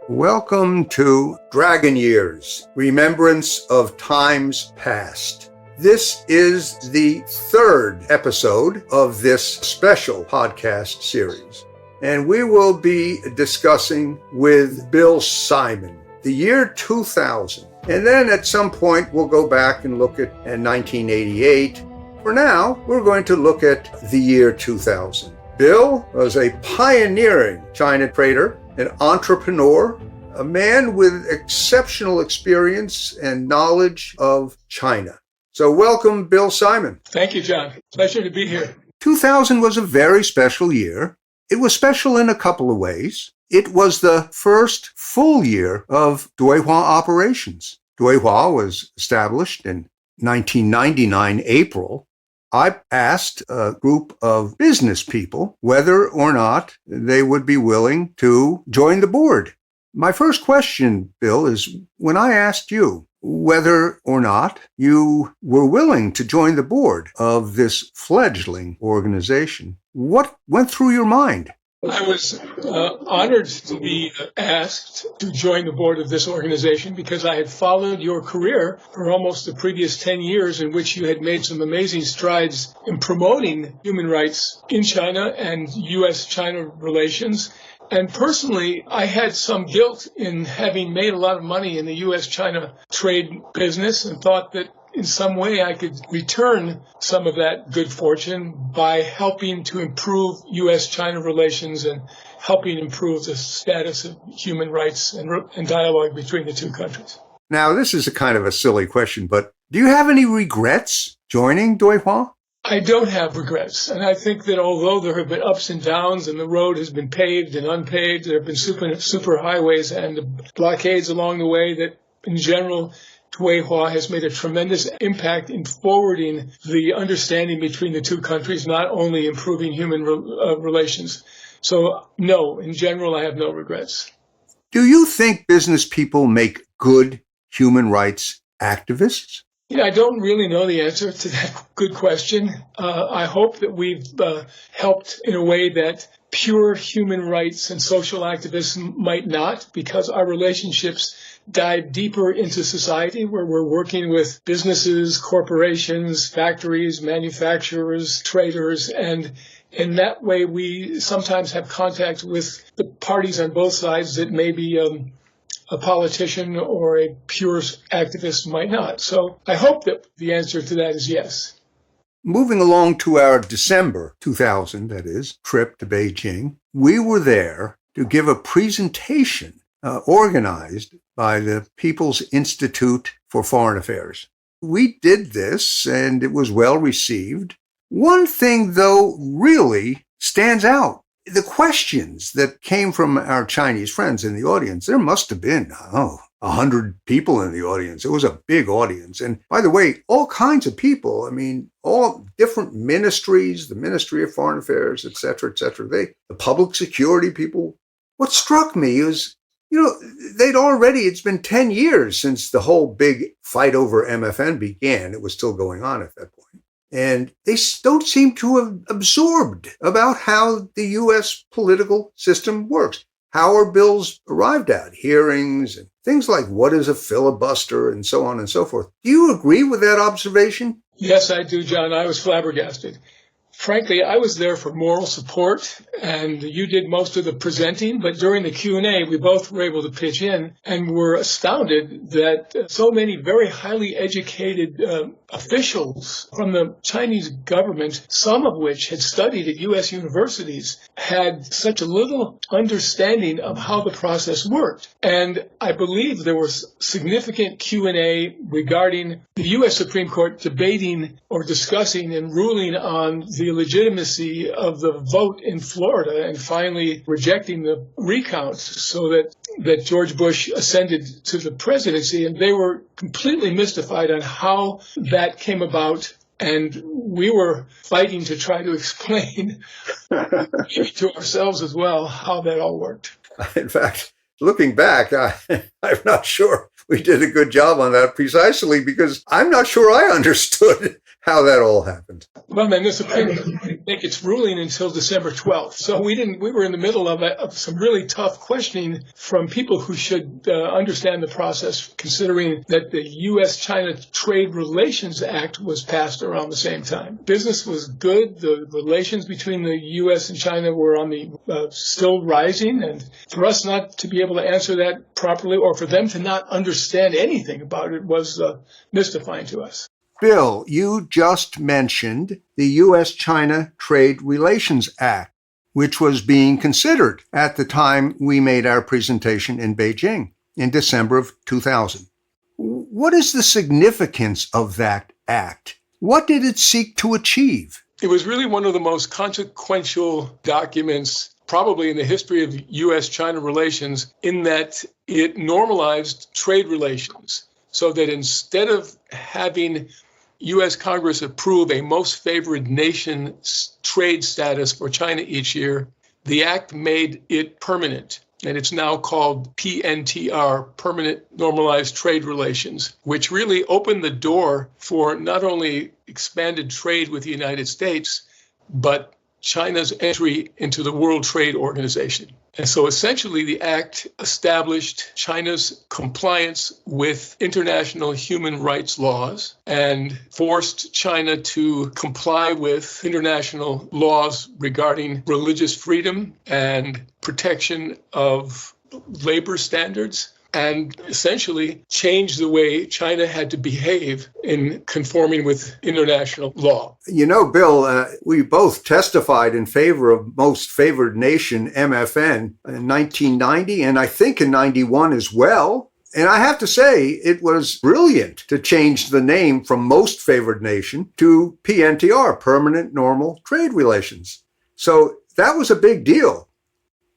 Welcome to Dragon Years, Remembrance of Times Past. This is the third episode of this special podcast series, and we will be discussing with Bill Simon the year 2000. And then at some point we'll go back and look at 1988. For now, we're going to look at the year 2000. Bill was a pioneering China trader, an entrepreneur, a man with exceptional experience and knowledge of China. So welcome, Bill Simon. Thank you, John. Pleasure to be here. 2000 was a very special year. It was special in a couple of ways. It was the first full year of Dui Hua operations. Dui Hua was established in 1999 April. I asked a group of business people whether or not they would be willing to join the board. My first question, Bill, is when I asked you whether or not you were willing to join the board of this fledgling organization, what went through your mind? I was honored to be asked to join the board of this organization because I had followed your career for almost the previous 10 years in which you had made some amazing strides in promoting human rights in China and U.S.-China relations. And personally, I had some guilt in having made a lot of money in the U.S.-China trade business and thought that in some way I could return some of that good fortune by helping to improve U.S.-China relations and helping improve the status of human rights and dialogue between the two countries. Now, this is a kind of a silly question, but do you have any regrets joining Dui Hua? I don't have regrets. And I think that although there have been ups and downs and the road has been paved and unpaved, there have been super highways and blockades along the way, that in general, Dui Hua has made a tremendous impact in forwarding the understanding between the two countries, not only improving human relations. So, no, in general, I have no regrets. Do you think business people make good human rights activists? I don't really know the answer to that good question. I hope that we've helped in a way that pure human rights and social activists might not, because our relationships dive deeper into society where we're working with businesses, corporations, factories, manufacturers, traders, and in that way we sometimes have contact with the parties on both sides that maybe a politician or a pure activist might not. So I hope that the answer to that is yes. Moving along to our December 2000, that is, trip to Beijing, we were there to give a presentation organized by the People's Institute for Foreign Affairs. We did this, and it was well received. One thing, though, really stands out. The questions that came from our Chinese friends in the audience, there must have been, 100 people in the audience. It was a big audience. And by the way, all kinds of people, all different ministries, the Ministry of Foreign Affairs, et cetera, the public security people. What struck me is, it's been 10 years since the whole big fight over MFN began. It was still going on at that point. And they don't seem to have absorbed about how the U.S. political system works. How are bills arrived at, hearings, and things like what is a filibuster, and so on and so forth. Do you agree with that observation? Yes, I do, John. I was flabbergasted. Frankly, I was there for moral support, and you did most of the presenting, but during the Q&A, we both were able to pitch in and were astounded that so many very highly educated officials from the Chinese government, some of which had studied at U.S. universities, had such a little understanding of how the process worked. And I believe there was significant Q&A regarding the U.S. Supreme Court debating or discussing and ruling on the legitimacy of the vote in Florida and finally rejecting the recounts so that George Bush ascended to the presidency. And they were completely mystified on how that came about. And we were fighting to try to explain to ourselves as well how that all worked. In fact, looking back, I'm not sure we did a good job on that precisely because I'm not sure I understood how that all happened. Well, then the didn't make its ruling until December 12th. So we were in the middle of some really tough questioning from people who should understand the process, considering that the U.S.-China Trade Relations Act was passed around the same time. Business was good. The relations between the U.S. and China were on the still rising. And for us not to be able to answer that properly, or for them to not understand anything about it, was mystifying to us. Bill, you just mentioned the U.S.-China Trade Relations Act, which was being considered at the time we made our presentation in Beijing in December of 2000. What is the significance of that act? What did it seek to achieve? It was really one of the most consequential documents probably in the history of U.S.-China relations, in that it normalized trade relations, so that instead of having U.S. Congress approve a most favored nation trade status for China each year, the act made it permanent. And it's now called PNTR, Permanent Normalized Trade Relations, which really opened the door for not only expanded trade with the United States, but China's entry into the World Trade Organization. And so essentially the act established China's compliance with international human rights laws and forced China to comply with international laws regarding religious freedom and protection of labor standards, and essentially changed the way China had to behave in conforming with international law. You know, Bill, we both testified in favor of Most Favored Nation, MFN, in 1990, and I think in 91 as well. And I have to say, it was brilliant to change the name from Most Favored Nation to PNTR, Permanent Normal Trade Relations. So that was a big deal.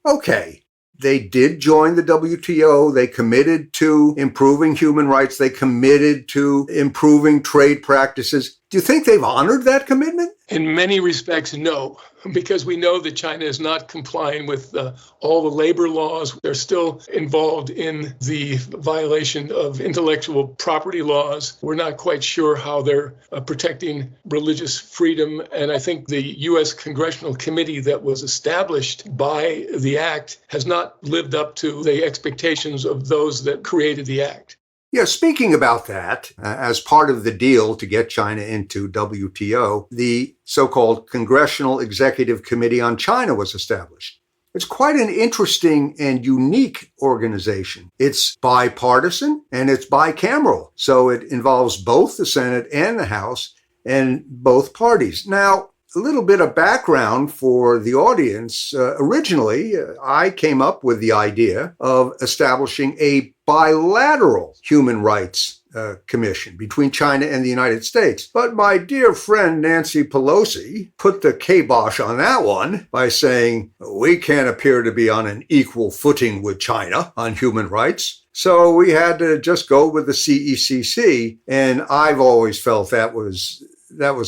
Okay. They did join the WTO. They committed to improving human rights. They committed to improving trade practices. Do you think they've honored that commitment? In many respects, no, because we know that China is not complying with all the labor laws. They're still involved in the violation of intellectual property laws. We're not quite sure how they're protecting religious freedom. And I think the U.S. Congressional Committee that was established by the act has not lived up to the expectations of those that created the act. Yeah, speaking about that, as part of the deal to get China into WTO, the so-called Congressional Executive Committee on China was established. It's quite an interesting and unique organization. It's bipartisan and it's bicameral, so it involves both the Senate and the House and both parties. Now, a little bit of background for the audience. Originally, I came up with the idea of establishing a bilateral human rights commission between China and the United States. But my dear friend Nancy Pelosi put the kibosh on that one by saying, we can't appear to be on an equal footing with China on human rights. So we had to just go with the CECC. And I've always felt that was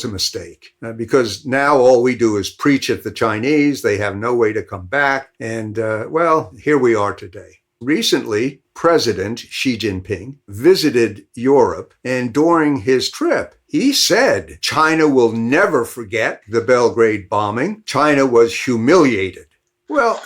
a mistake, because now all we do is preach at the Chinese. They have no way to come back. And, well, here we are today. Recently, President Xi Jinping visited Europe, and during his trip, he said China will never forget the Belgrade bombing. China was humiliated. Well,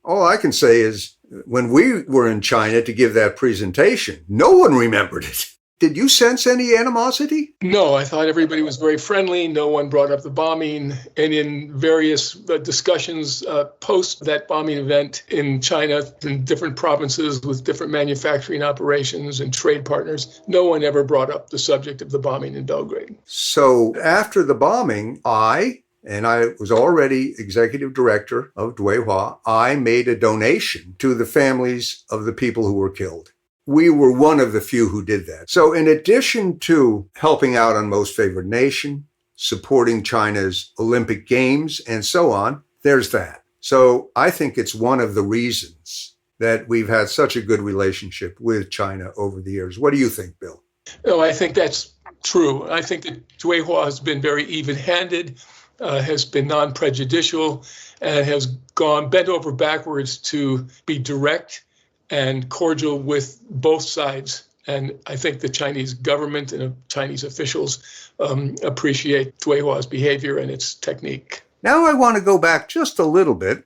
all I can say is when we were in China to give that presentation, no one remembered it. Did you sense any animosity? No, I thought everybody was very friendly. No one brought up the bombing. And in various discussions post that bombing event in China, in different provinces with different manufacturing operations and trade partners, no one ever brought up the subject of the bombing in Belgrade. So after the bombing, I was already executive director of Dui Hua, I made a donation to the families of the people who were killed. We were one of the few who did that. So in addition to helping out on Most Favored Nation, supporting China's Olympic Games, and so on, there's that. So I think it's one of the reasons that we've had such a good relationship with China over the years. What do you think, Bill? No, I think that's true. I think that Dui Hua has been very even-handed, has been non-prejudicial, and has bent over backwards to be direct and cordial with both sides. And I think the Chinese government and Chinese officials appreciate Dui Hua's behavior and its technique. Now I want to go back just a little bit.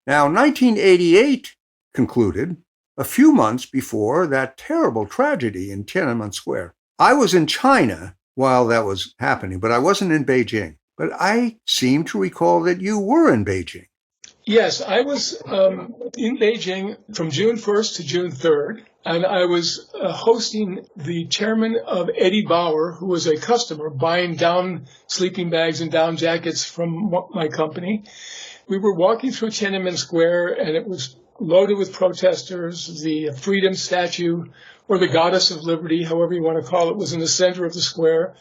Now, 1988 concluded a few months before that terrible tragedy in Tiananmen Square. I was in China while that was happening, but I wasn't in Beijing. But I seem to recall that you were in Beijing. Yes, I was in Beijing from June 1st to June 3rd, and I was hosting the chairman of Eddie Bauer, who was a customer buying down sleeping bags and down jackets from my company. We were walking through Tiananmen Square, and it was loaded with protesters. The Freedom Statue, or the Goddess of Liberty, however you want to call it, was in the center of the square.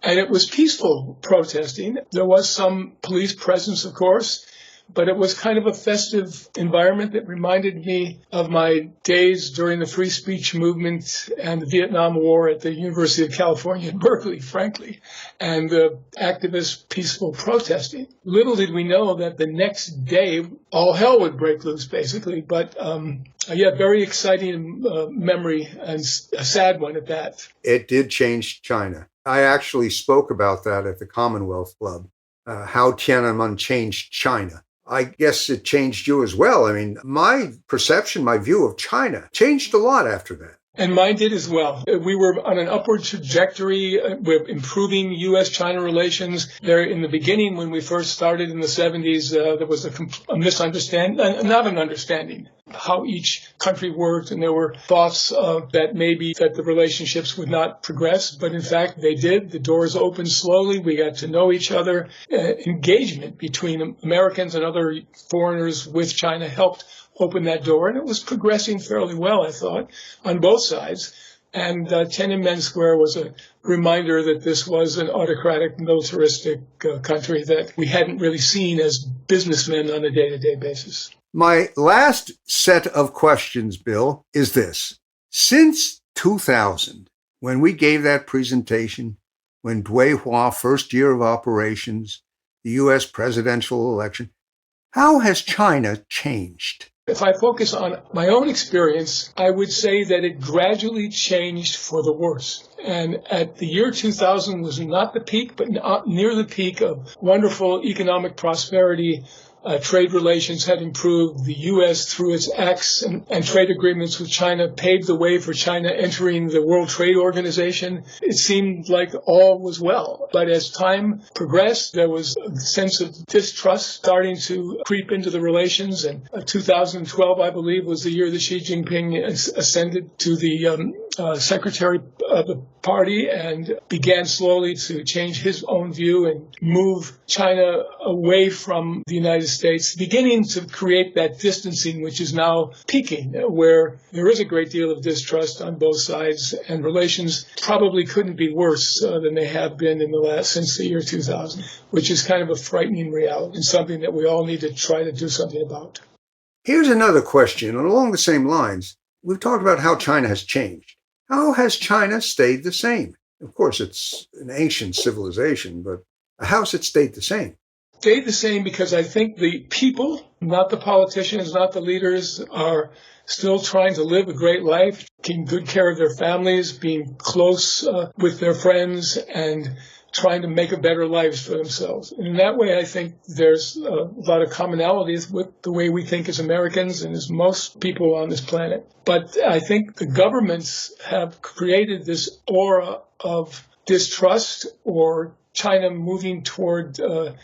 And it was peaceful protesting. There was some police presence, of course, but it was kind of a festive environment that reminded me of my days during the free speech movement and the Vietnam War at the University of California in Berkeley, frankly, and the activist peaceful protesting. Little did we know that the next day all hell would break loose, basically. But very exciting memory, and a sad one at that. It did change China. I actually spoke about that at the Commonwealth Club, how Tiananmen changed China. I guess it changed you as well. I mean, my perception, my view of China changed a lot after that. And mine did as well. We were on an upward trajectory with improving U.S.-China relations. There, in the beginning, when we first started in the 70s, there was a misunderstanding, not an understanding, how each country worked, and there were thoughts that maybe that the relationships would not progress, but in fact they did. The doors opened slowly. We got to know each other. Engagement between Americans and other foreigners with China helped open that door, and it was progressing fairly well, I thought, on both sides. And Tiananmen Square was a reminder that this was an autocratic, militaristic country that we hadn't really seen as businessmen on a day-to-day basis. My last set of questions, Bill, is this. Since 2000, when we gave that presentation, when Dui Hua, first year of operations, the U.S. presidential election, how has China changed? If I focus on my own experience, I would say that it gradually changed for the worse. And at the year 2000 was not the peak, but near the peak of wonderful economic prosperity. Trade relations had improved. The U.S., through its acts and trade agreements with China, paved the way for China entering the World Trade Organization. It seemed like all was well. But as time progressed, there was a sense of distrust starting to creep into the relations. And 2012, I believe, was the year that Xi Jinping ascended to the secretary of the party and began slowly to change his own view and move China away from the United States, beginning to create that distancing, which is now peaking, where there is a great deal of distrust on both sides, and relations probably couldn't be worse than they have been since the year 2000, which is kind of a frightening reality and something that we all need to try to do something about. Here's another question, and along the same lines. We've talked about how China has changed. How has China stayed the same? Of course, it's an ancient civilization, but how has it stayed the same? Stayed the same because I think the people, not the politicians, not the leaders, are still trying to live a great life, taking good care of their families, being close with their friends, and trying to make a better life for themselves. And in that way, I think there's a lot of commonalities with the way we think as Americans and as most people on this planet. But I think the governments have created this aura of distrust, or China moving toward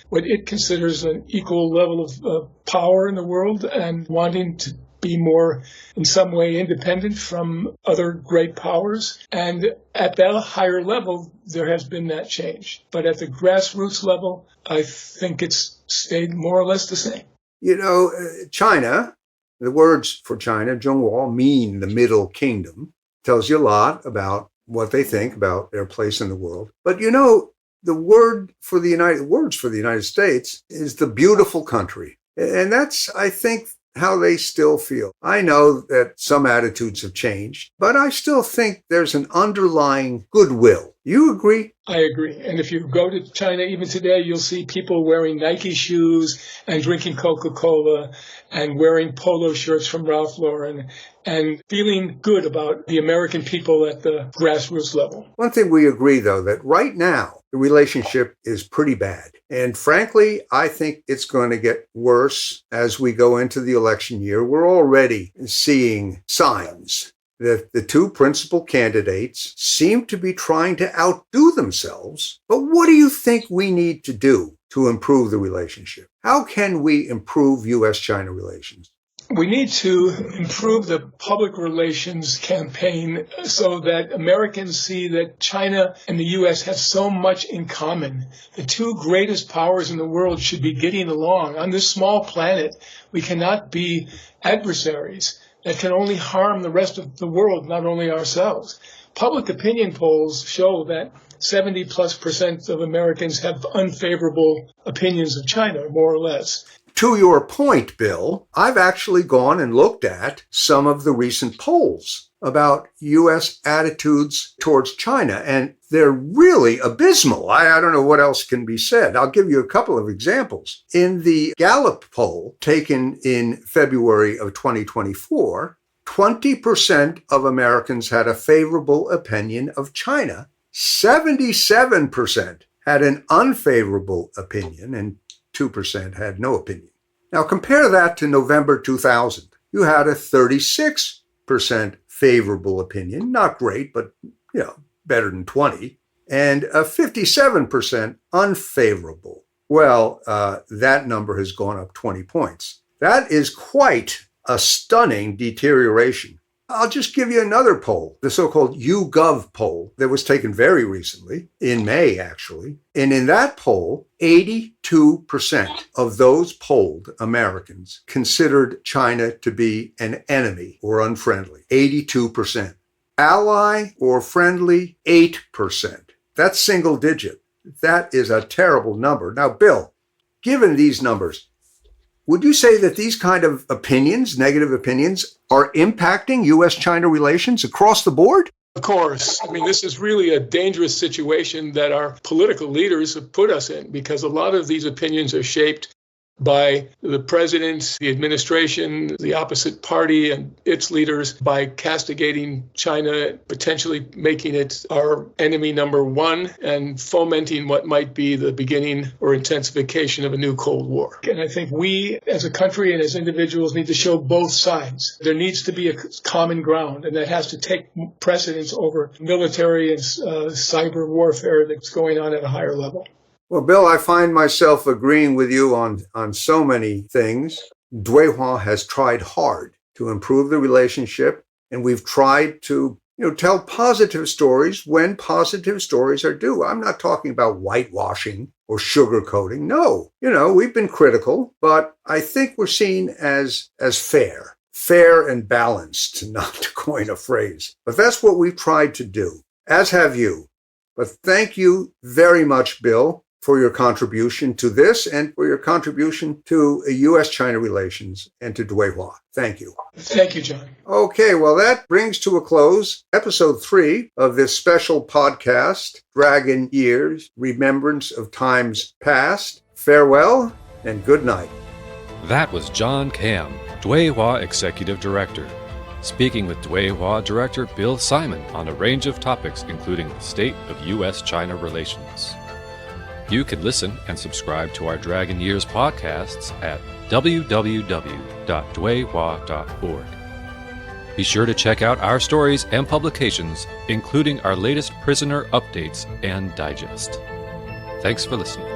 what it considers an equal level of power in the world and wanting to be more, in some way, independent from other great powers. And at that higher level, there has been that change. But at the grassroots level, I think it's stayed more or less the same. You know, China, the words for China, Zhonghua, mean the Middle Kingdom, tells you a lot about what they think about their place in the world. But you know, the words for the United States is the beautiful country. And that's, I think, how they still feel. I know that some attitudes have changed, but I still think there's an underlying goodwill You agree? I agree. And if you go to China even today, you'll see people wearing Nike shoes and drinking Coca-Cola and wearing polo shirts from Ralph Lauren and feeling good about the American people at the grassroots level. One thing we agree, though, that right now the relationship is pretty bad. And frankly, I think it's going to get worse as we go into the election year. We're already seeing signs that the two principal candidates seem to be trying to outdo themselves. But what do you think we need to do to improve the relationship? How can we improve U.S.-China relations? We need to improve the public relations campaign so that Americans see that China and the U.S. have so much in common. The two greatest powers in the world should be getting along. On this small planet, we cannot be adversaries that can only harm the rest of the world, not only ourselves. Public opinion polls show that 70+% of Americans have unfavorable opinions of China, more or less. To your point, Bill, I've actually gone and looked at some of the recent polls about U.S. attitudes towards China, and they're really abysmal. I don't know what else can be said. I'll give you a couple of examples. In the Gallup poll taken in February of 2024, 20% of Americans had a favorable opinion of China. 77% had an unfavorable opinion, and 2% had no opinion. Now compare that to November 2000. You had a 36% favorable opinion, not great, but better than 20, and a 57% unfavorable. Well, that number has gone up 20 points. That is quite a stunning deterioration. I'll just give you another poll, the so-called YouGov poll that was taken very recently, in May actually. And in that poll, 82% of those polled Americans considered China to be an enemy or unfriendly. 82%. Ally or friendly, 8%. That's single digit. That is a terrible number. Now, Bill, given these numbers, would you say that these kind of opinions, negative opinions, are impacting U.S.-China relations across the board? Of course. I mean, this is really a dangerous situation that our political leaders have put us in, because a lot of these opinions are shaped by the president, the administration, the opposite party, and its leaders by castigating China, potentially making it our enemy number one, and fomenting what might be the beginning or intensification of a new Cold War. And I think we, as a country and as individuals, need to show both sides. There needs to be a common ground, and that has to take precedence over military and cyber warfare that's going on at a higher level. Well, Bill, I find myself agreeing with you on so many things. Dui Hua has tried hard to improve the relationship, and we've tried to, tell positive stories when positive stories are due. I'm not talking about whitewashing or sugarcoating. No, we've been critical, but I think we're seen as fair and balanced, not to coin a phrase. But that's what we've tried to do, as have you. But thank you very much, Bill, for your contribution to this and for your contribution to U.S.-China relations and to Dui Hua. Thank you. Thank you, John. Okay, well, that brings to a close episode 3 of this special podcast, Dragon Years, Remembrance of Times Past. Farewell and good night. That was John Kamm, Dui Hua Executive Director, speaking with Dui Hua Director Bill Simon on a range of topics including the state of U.S.-China relations. You can listen and subscribe to our Dragon Years podcasts at www.duihua.org. Be sure to check out our stories and publications, including our latest prisoner updates and digest. Thanks for listening.